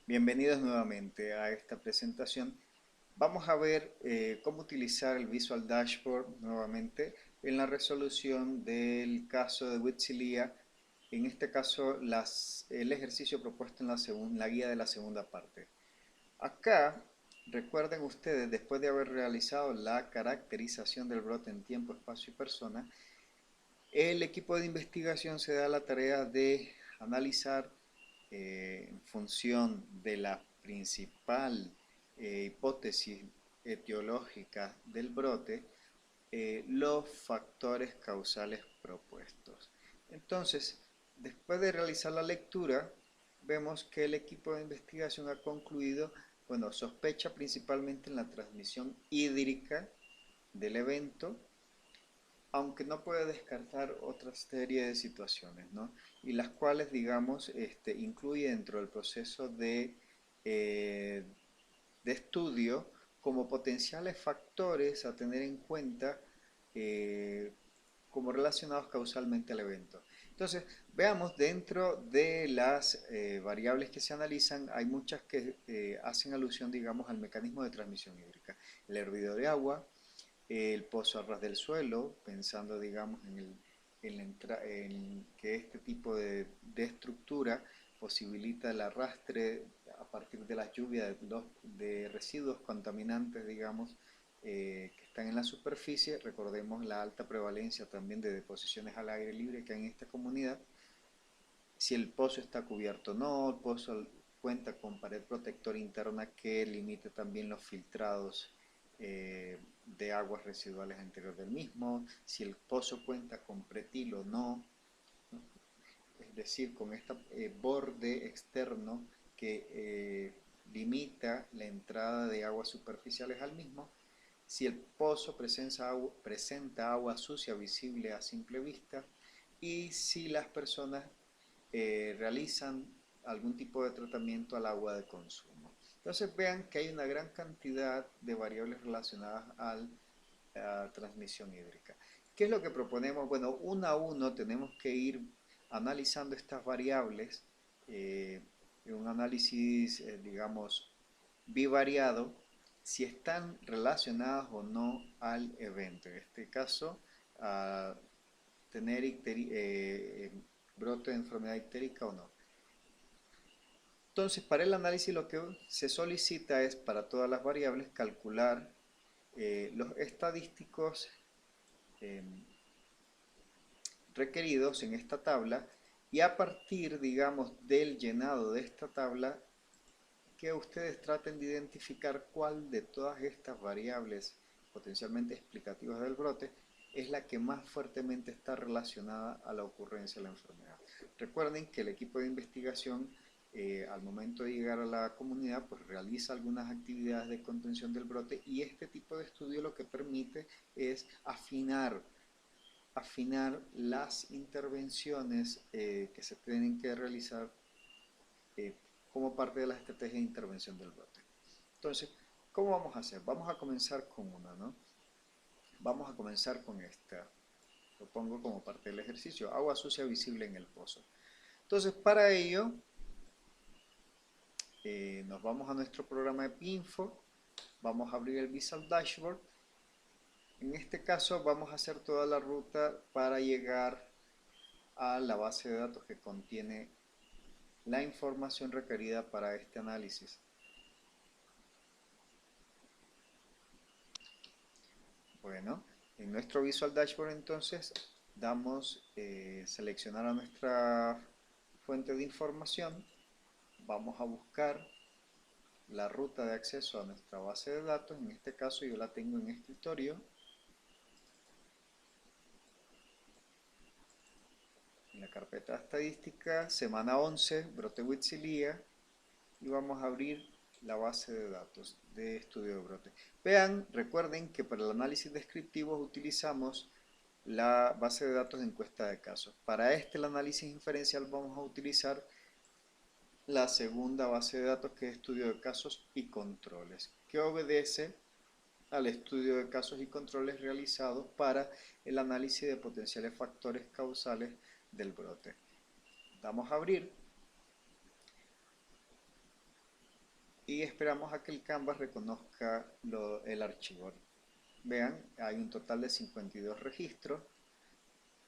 Bienvenidos nuevamente a esta presentación. Vamos a ver cómo utilizar el Visual Dashboard nuevamente en la resolución del caso de Witzilia. En este caso, el ejercicio propuesto en la guía de la segunda parte. Acá, recuerden ustedes, después de haber realizado la caracterización del brote en tiempo, espacio y persona, el equipo de investigación se da la tarea de analizar en función de la principal hipótesis etiológica del brote, los factores causales propuestos. Entonces, después de realizar la lectura, vemos que el equipo de investigación ha concluido, bueno, sospecha principalmente en la transmisión hídrica del evento, aunque no puede descartar otra serie de situaciones, ¿no? Y las cuales, digamos, incluye dentro del proceso eh, de estudio como potenciales factores a tener en cuenta eh, como relacionados causalmente al evento. Entonces, veamos, dentro de las variables que se analizan, hay muchas que hacen alusión, digamos, al mecanismo de transmisión hídrica. El hervido de agua, el pozo a ras del suelo, pensando, digamos, en que este tipo de estructura posibilita el arrastre a partir de las lluvias de residuos contaminantes, digamos, que están en la superficie. Recordemos la alta prevalencia también de deposiciones al aire libre que hay en esta comunidad. Si el pozo está cubierto o no, el pozo cuenta con pared protectora interna que limite también los filtrados de aguas residuales al interior del mismo, si el pozo cuenta con pretil o no, es decir, con este borde externo que limita la entrada de aguas superficiales al mismo, si el pozo presenta agua sucia visible a simple vista y si las personas realizan algún tipo de tratamiento al agua de consumo. Entonces vean que hay una gran cantidad de variables relacionadas a la transmisión hídrica. ¿Qué es lo que proponemos? Bueno, uno a uno tenemos que ir analizando estas variables en un análisis, digamos, bivariado, si están relacionadas o no al evento. En este caso, a tener brote de enfermedad ictérica o no. Entonces, para el análisis lo que se solicita es, para todas las variables, calcular los estadísticos eh, requeridos en esta tabla y a partir, digamos, del llenado de esta tabla, que ustedes traten de identificar cuál de todas estas variables potencialmente explicativas del brote es la que más fuertemente está relacionada a la ocurrencia de la enfermedad. Recuerden que el equipo de investigación al momento de llegar a la comunidad pues realiza algunas actividades de contención del brote y este tipo de estudio lo que permite es afinar las intervenciones que se tienen que realizar eh, como parte de la estrategia de intervención del brote. Entonces, ¿cómo vamos a hacer? Vamos a comenzar con una, ¿no? Vamos a comenzar con esta. Lo pongo como parte del ejercicio. Agua sucia visible en el pozo. Entonces, para ello, nos vamos a nuestro programa de Pinfo. Vamos a abrir el Visual Dashboard. En este caso, vamos a hacer toda la ruta para llegar a la base de datos que contiene la información requerida para este análisis. Bueno, en nuestro Visual Dashboard entonces damos seleccionar a nuestra fuente de información, vamos a buscar la ruta de acceso a nuestra base de datos, en este caso yo la tengo en escritorio, en la carpeta estadística, semana 11, brote Witzilia, y vamos a abrir la base de datos de estudio de brote. Vean, recuerden que para el análisis descriptivo utilizamos la base de datos de encuesta de casos. Para este, el análisis inferencial, vamos a utilizar la segunda base de datos, que es estudio de casos y controles, que obedece al estudio de casos y controles realizados para el análisis de potenciales factores causales del brote. Damos a abrir. y esperamos a que el Canvas reconozca el archivo. Vean, hay un total de 52 registros,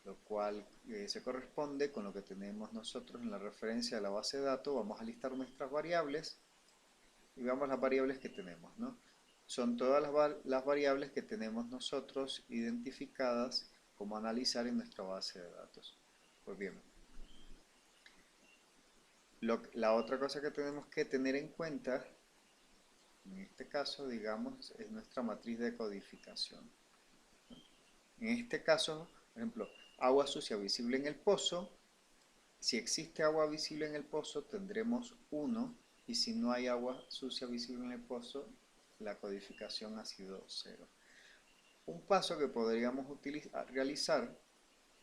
lo cual se corresponde con lo que tenemos nosotros en la referencia de la base de datos. Vamos a listar nuestras variables y veamos las variables que tenemos, ¿no? Son todas las variables que tenemos nosotros identificadas como analizar en nuestra base de datos. Pues bien, la otra cosa que tenemos que tener en cuenta, en este caso, digamos, es nuestra matriz de codificación. En este caso, por ejemplo, agua sucia visible en el pozo. Si existe agua visible en el pozo, tendremos 1, y si no hay agua sucia visible en el pozo, la codificación ha sido 0. Un paso que podríamos realizar,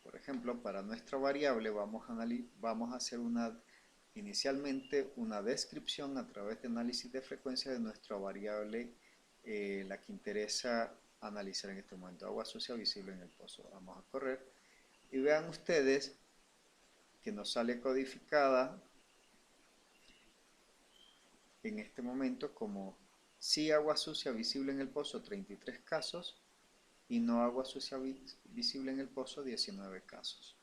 por ejemplo, para nuestra variable, vamos a hacer inicialmente una descripción a través de análisis de frecuencia de nuestra variable, la que interesa analizar en este momento, agua sucia visible en el pozo. Vamos a correr y vean ustedes que nos sale codificada en este momento como sí agua sucia visible en el pozo 33 casos y no agua sucia visible en el pozo 19 casos,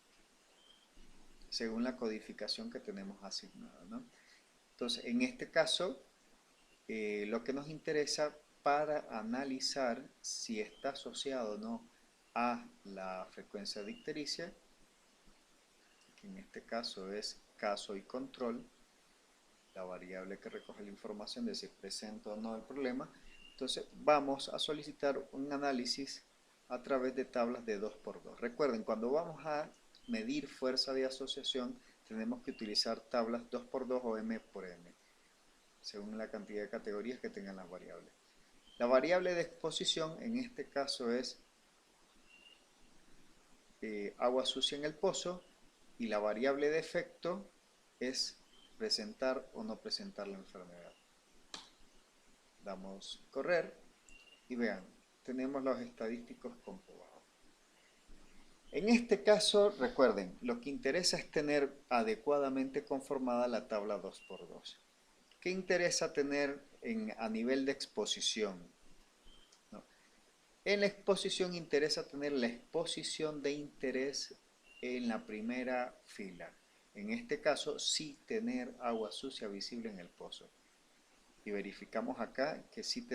según la codificación que tenemos asignada, ¿no? Entonces, en este caso, lo que nos interesa para analizar si está asociado o no a la frecuencia de ictericia, que en este caso es caso y control, la variable que recoge la información de si presenta o no el problema. Entonces vamos a solicitar un análisis a través de tablas de 2×2. Recuerden, cuando vamos a medir fuerza de asociación, tenemos que utilizar tablas 2×2 o m×m, según la cantidad de categorías que tengan las variables. La variable de exposición en este caso es agua sucia en el pozo, y la variable de efecto es presentar o no presentar la enfermedad. Damos correr y vean, tenemos los estadísticos comprobados. En este caso, recuerden, lo que interesa es tener adecuadamente conformada la tabla 2×2. ¿Qué interesa tener a nivel de exposición? ¿No? En la exposición interesa tener la exposición de interés en la primera fila. En este caso, sí tener agua sucia visible en el pozo. Y verificamos acá que sí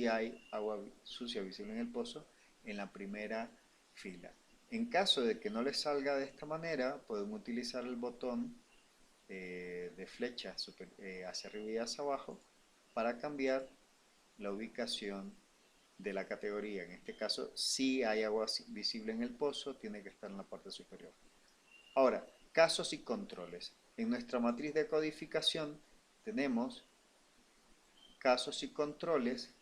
hay agua sucia visible en el pozo en la primera fila. En caso de que no les salga de esta manera, pueden utilizar el botón de flecha hacia arriba y hacia abajo para cambiar la ubicación de la categoría. En este caso, si hay agua visible en el pozo, tiene que estar en la parte superior. Ahora, casos y controles. En nuestra matriz de codificación tenemos casos y controles,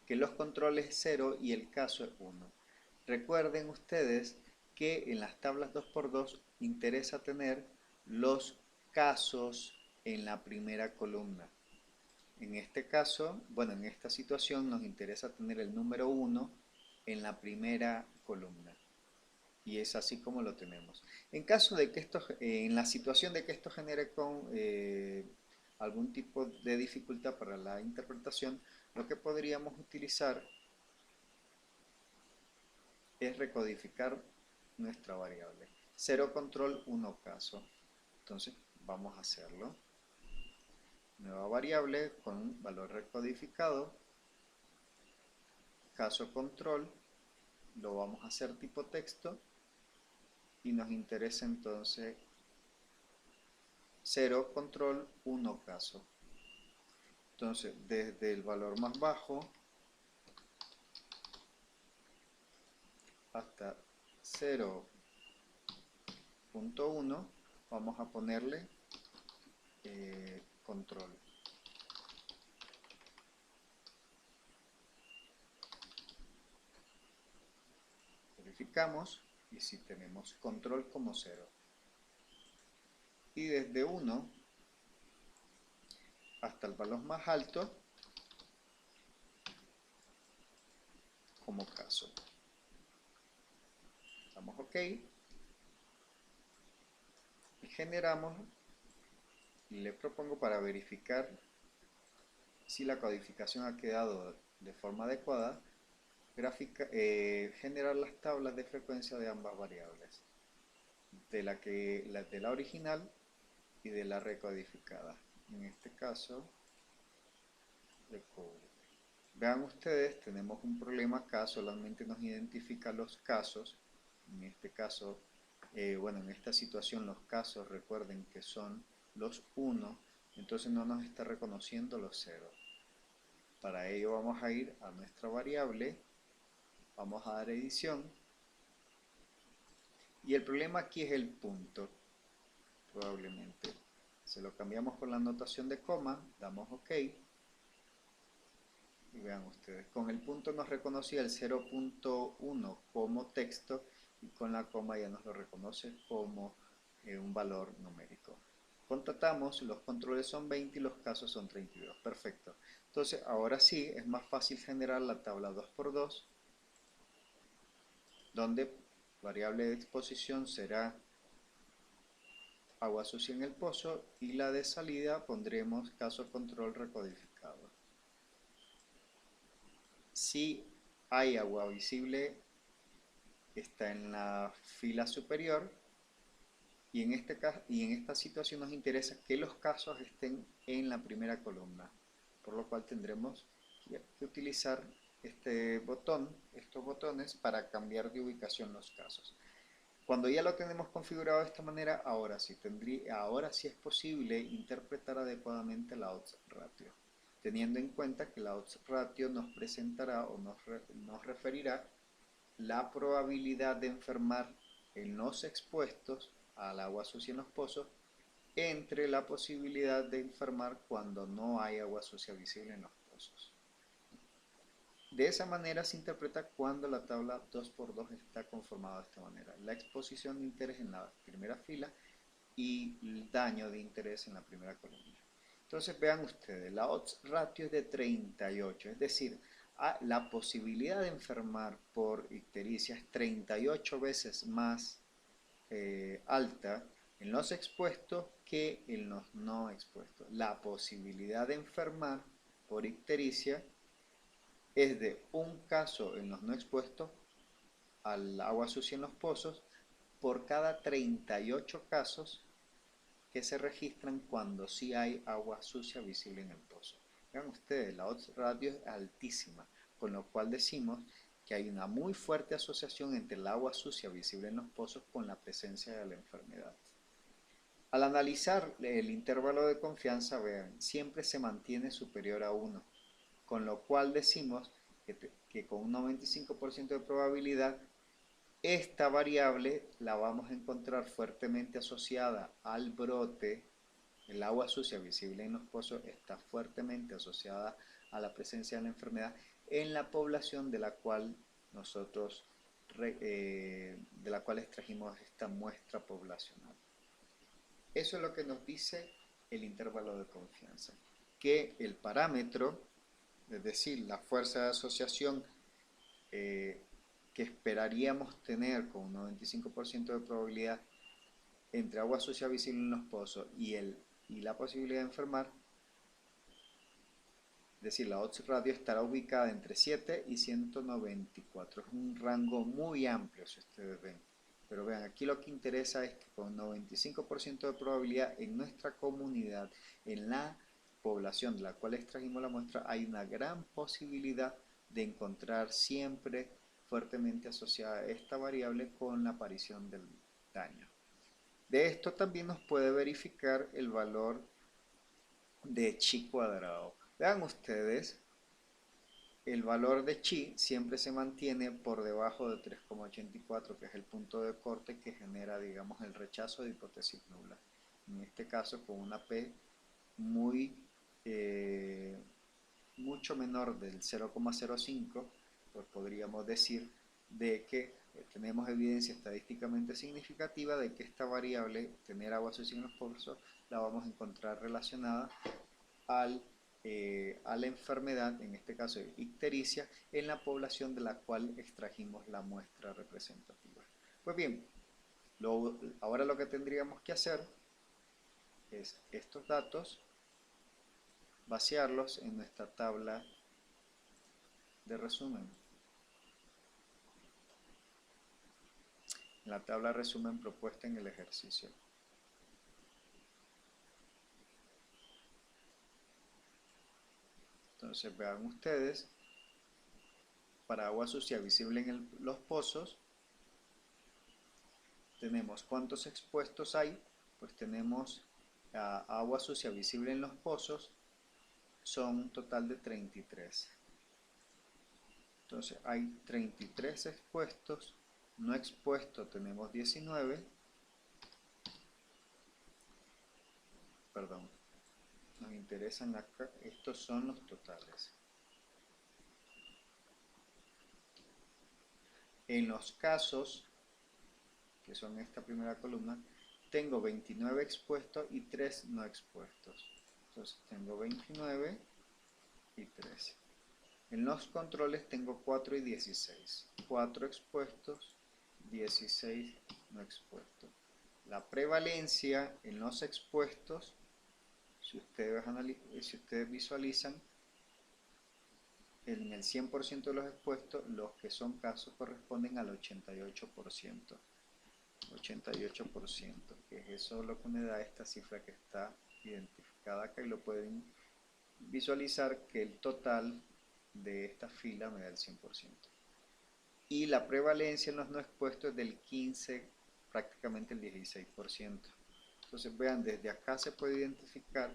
que los controles es 0 y el caso es 1. Recuerden ustedes que en las tablas 2×2 interesa tener los casos en la primera columna. En este caso, bueno, en esta situación nos interesa tener el número 1 en la primera columna. Y es así como lo tenemos. En caso de que en la situación de que esto genere algún tipo de dificultad para la interpretación, lo que podríamos utilizar es recodificar nuestra variable. 0 control, 1 caso. Entonces vamos a hacerlo. Nueva variable con valor recodificado. Caso control. Lo vamos a hacer tipo texto. Y nos interesa entonces 0 control, 1 caso. Entonces, desde el valor más bajo hasta 0.1 vamos a ponerle control. Verificamos y si tenemos control como 0. Y desde 1 hasta el valor más alto como caso. Damos OK y generamos les propongo para verificar si la codificación ha quedado de forma adecuada, generar las tablas de frecuencia de ambas variables, de la original y de la recodificada. En este caso, de cobre. Vean ustedes, tenemos un problema acá, solamente nos identifica los casos. En este caso, bueno, en esta situación los casos, recuerden que son los 1, entonces no nos está reconociendo los 0. Para ello vamos a ir a nuestra variable, vamos a dar edición, y el problema aquí es el punto, probablemente. Se lo cambiamos por la notación de coma, damos OK, y vean ustedes, con el punto nos reconocía el 0.1 como texto, y con la coma ya nos lo reconoce como un valor numérico. Constatamos, los controles son 20 y los casos son 32. Perfecto. Entonces, ahora sí, es más fácil generar la tabla 2×2, donde variable de exposición será agua sucia en el pozo y la de salida pondremos caso control recodificado. Si hay agua visible, está en la fila superior, y en esta situación nos interesa que los casos estén en la primera columna, por lo cual tendremos que utilizar estos botones para cambiar de ubicación los casos. Cuando ya lo tenemos configurado de esta manera, ahora sí es posible interpretar adecuadamente la odds ratio, teniendo en cuenta que la odds ratio nos presentará o nos referirá la probabilidad de enfermar en los expuestos al agua sucia en los pozos entre la posibilidad de enfermar cuando no hay agua sucia visible en los pozos. De esa manera se interpreta cuando la tabla 2×2 está conformada de esta manera. La exposición de interés en la primera fila y el daño de interés en la primera columna. Entonces vean ustedes, la odds ratio es de 38, es decir, la posibilidad de enfermar por ictericia es 38 veces más alta en los expuestos que en los no expuestos. La posibilidad de enfermar por ictericia es de un caso en los no expuestos al agua sucia en los pozos por cada 38 casos que se registran cuando sí hay agua sucia visible en el pozo. Vean ustedes, la odds ratio es altísima, con lo cual decimos que hay una muy fuerte asociación entre el agua sucia visible en los pozos con la presencia de la enfermedad. Al analizar el intervalo de confianza, vean, siempre se mantiene superior a 1, con lo cual decimos que con un 95% de probabilidad esta variable la vamos a encontrar fuertemente asociada al brote. El agua sucia visible en los pozos está fuertemente asociada a la presencia de la enfermedad en la población de la cual extrajimos esta muestra poblacional. Eso es lo que nos dice el intervalo de confianza, que el parámetro, es decir, la fuerza de asociación que esperaríamos tener con un 95% de probabilidad entre agua sucia visible en los pozos y la posibilidad de enfermar, es decir, la odds ratio estará ubicada entre 7 y 194. Es un rango muy amplio, si ustedes ven. Pero vean, aquí lo que interesa es que con 95% de probabilidad en nuestra comunidad, en la población de la cual extrajimos la muestra, hay una gran posibilidad de encontrar siempre fuertemente asociada esta variable con la aparición del daño. De esto también nos puede verificar el valor de chi cuadrado. Vean ustedes, el valor de chi siempre se mantiene por debajo de 3,84, que es el punto de corte que genera, digamos, el rechazo de hipótesis nula. En este caso, con una P mucho menor del 0,05, pues podríamos decir de que tenemos evidencia estadísticamente significativa de que esta variable, tener agua sucia en los pozos, la vamos a encontrar relacionada a la enfermedad, en este caso ictericia, en la población de la cual extrajimos la muestra representativa. Pues bien, ahora lo que tendríamos que hacer es estos datos, vaciarlos en nuestra tabla de resumen. La tabla de resumen propuesta en el ejercicio. Entonces vean ustedes, para agua sucia visible en los pozos, tenemos cuántos expuestos hay, pues tenemos agua sucia visible en los pozos, son un total de 33. Entonces hay 33 expuestos, no expuestos tenemos 19, perdón, nos interesan acá, estos son los totales. En los casos, que son esta primera columna, tengo 29 expuestos y 3 no expuestos. Entonces tengo 29 y 3. En los controles tengo 4 y 16. 4 expuestos, 16 no expuestos. La prevalencia en los expuestos, si ustedes visualizan, en el 100% de los expuestos, los que son casos corresponden al 88%. 88%, que es eso lo que me da esta cifra que está identificada acá, y lo pueden visualizar que el total de esta fila me da el 100%. Y la prevalencia en los no expuestos es del 15, prácticamente el 16%. Entonces vean, desde acá se puede identificar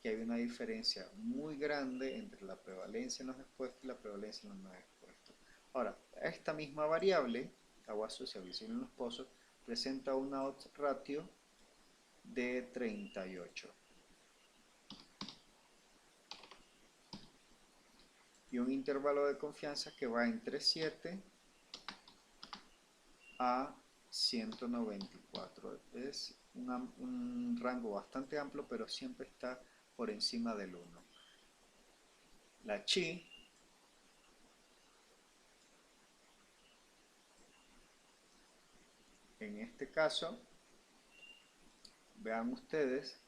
que hay una diferencia muy grande entre la prevalencia en los expuestos y la prevalencia en los no expuestos. Ahora, esta misma variable, agua sucia visible en los pozos, presenta una odds ratio de 38 y un intervalo de confianza que va entre 7 a 194. Es un rango bastante amplio, pero siempre está por encima del 1. La chi en este caso, vean ustedes,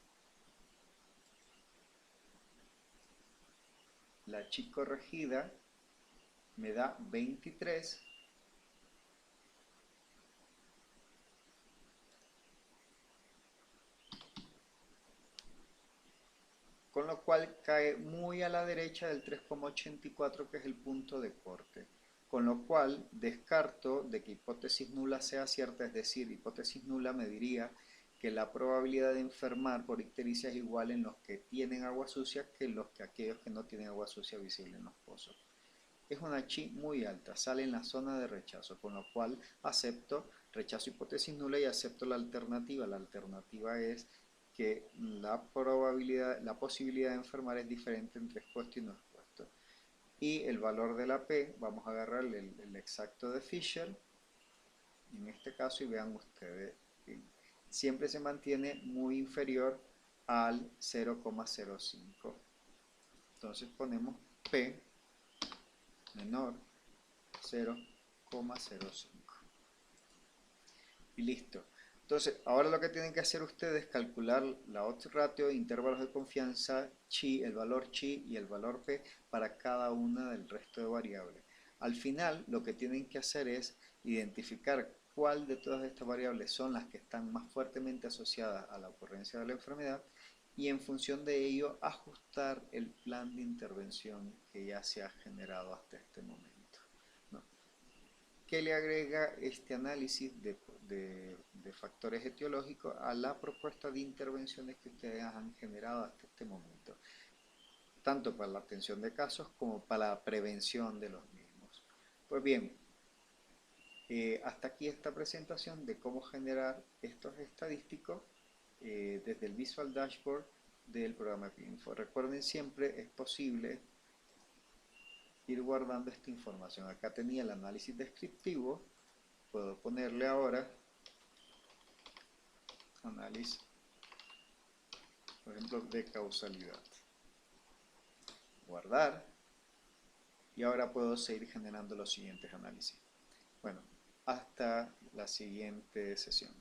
la chi corregida me da 23, con lo cual cae muy a la derecha del 3,84, que es el punto de corte, con lo cual descarto de que hipótesis nula sea cierta, es decir, hipótesis nula me diría que la probabilidad de enfermar por ictericia es igual en los que tienen agua sucia que en aquellos que no tienen agua sucia visible en los pozos. Es una chi muy alta, sale en la zona de rechazo, con lo cual rechazo hipótesis nula y acepto la alternativa. La alternativa es que la posibilidad de enfermar es diferente entre expuesto y no expuesto. Y el valor de la P, vamos a agarrar el exacto de Fisher, en este caso, y vean ustedes, siempre se mantiene muy inferior al 0,05. Entonces ponemos P menor 0,05 y listo. Entonces ahora lo que tienen que hacer ustedes es calcular la odds ratio, intervalos de confianza, chi, el valor chi y el valor p para cada una del resto de variables. Al final lo que tienen que hacer es identificar cuál de todas estas variables son las que están más fuertemente asociadas a la ocurrencia de la enfermedad, y en función de ello ajustar el plan de intervención que ya se ha generado hasta este momento, ¿no? ¿Qué le agrega este análisis de factores etiológicos a la propuesta de intervenciones que ustedes han generado hasta este momento? Tanto para la atención de casos como para la prevención de los mismos. Pues bien, hasta aquí esta presentación de cómo generar estos estadísticos desde el Visual Dashboard del programa Epinfo. Recuerden, siempre es posible ir guardando esta información. Acá tenía el análisis descriptivo, puedo ponerle ahora análisis, por ejemplo, de causalidad, guardar, y ahora puedo seguir generando los siguientes análisis. Bueno, hasta la siguiente sesión.